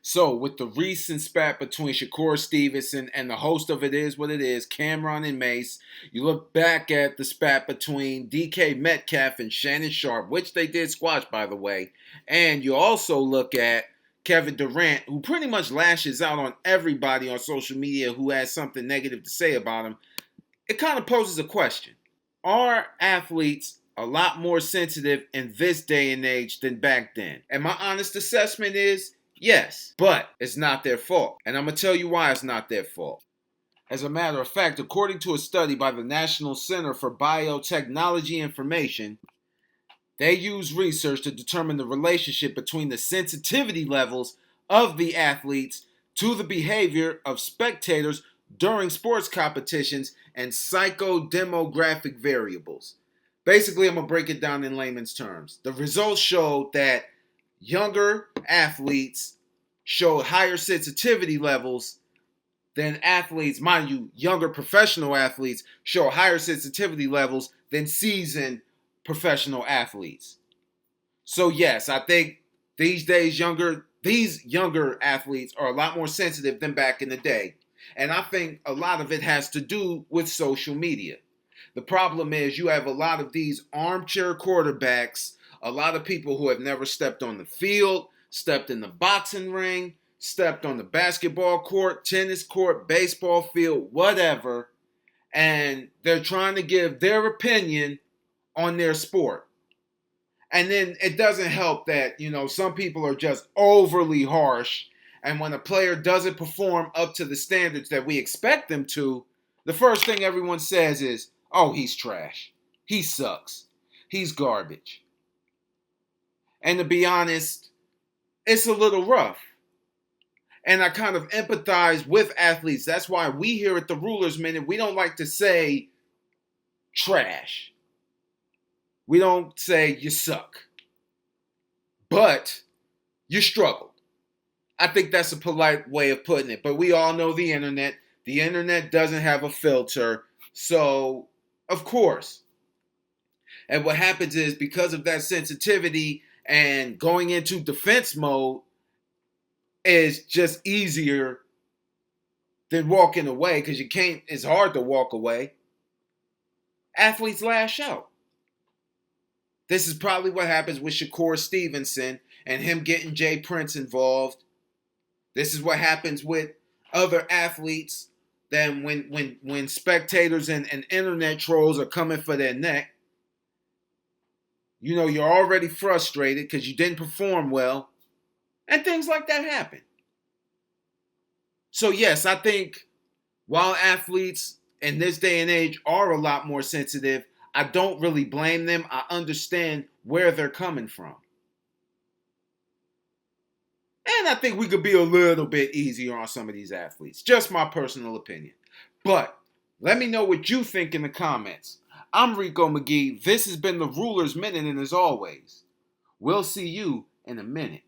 So, with the recent spat between Shakur Stevenson and the host of It Is What It Is, Cameron and Mace, you look back at the spat between DK Metcalf and Shannon Sharp, which they did squash, by the way, and you also look at Kevin Durant, who pretty much lashes out on everybody on social media who has something negative to say about him. It kind of poses a question. Are athletes a lot more sensitive in this day and age than back then? And my honest assessment is yes, but it's not their fault. And I'm going to tell you why it's not their fault. As a matter of fact, according to a study by the National Center for Biotechnology Information, they use research to determine the relationship between the sensitivity levels of the athletes to the behavior of spectators during sports competitions and psychodemographic variables. Basically, I'm going to break it down in layman's terms. The results showed that younger athletes showed higher sensitivity levels than athletes, mind you, younger professional athletes show higher sensitivity levels than seasoned professional athletes. So yes, I think these days these younger athletes are a lot more sensitive than back in the day. And I think a lot of it has to do with social media. The problem is you have a lot of these armchair quarterbacks, a lot of people who have never stepped on the field, stepped in the boxing ring, stepped on the basketball court, tennis court, baseball field, whatever, and they're trying to give their opinion on their sport. And then it doesn't help that, some people are just overly harsh. And when a player doesn't perform up to the standards that we expect them to, the first thing everyone says is, oh, he's trash. He sucks. He's garbage. And to be honest, it's a little rough. And I kind of empathize with athletes. That's why we here at the Rulers Minute, we don't like to say trash. We don't say you suck. But you struggled. I think that's a polite way of putting it. But we all know the internet. The internet doesn't have a filter. So, of course. And what happens is because of that sensitivity and going into defense mode is just easier than walking away because it's hard to walk away. Athletes lash out. This is probably what happens with Shakur Stevenson and him getting Jay Prince involved. This is what happens with other athletes then when spectators and internet trolls are coming for their neck. You're already frustrated because you didn't perform well. And things like that happen. So yes, I think while athletes in this day and age are a lot more sensitive, I don't really blame them. I understand where they're coming from. And I think we could be a little bit easier on some of these athletes. Just my personal opinion. But let me know what you think in the comments. I'm Rico McGee. This has been the Rulers Minute, and as always, we'll see you in a minute.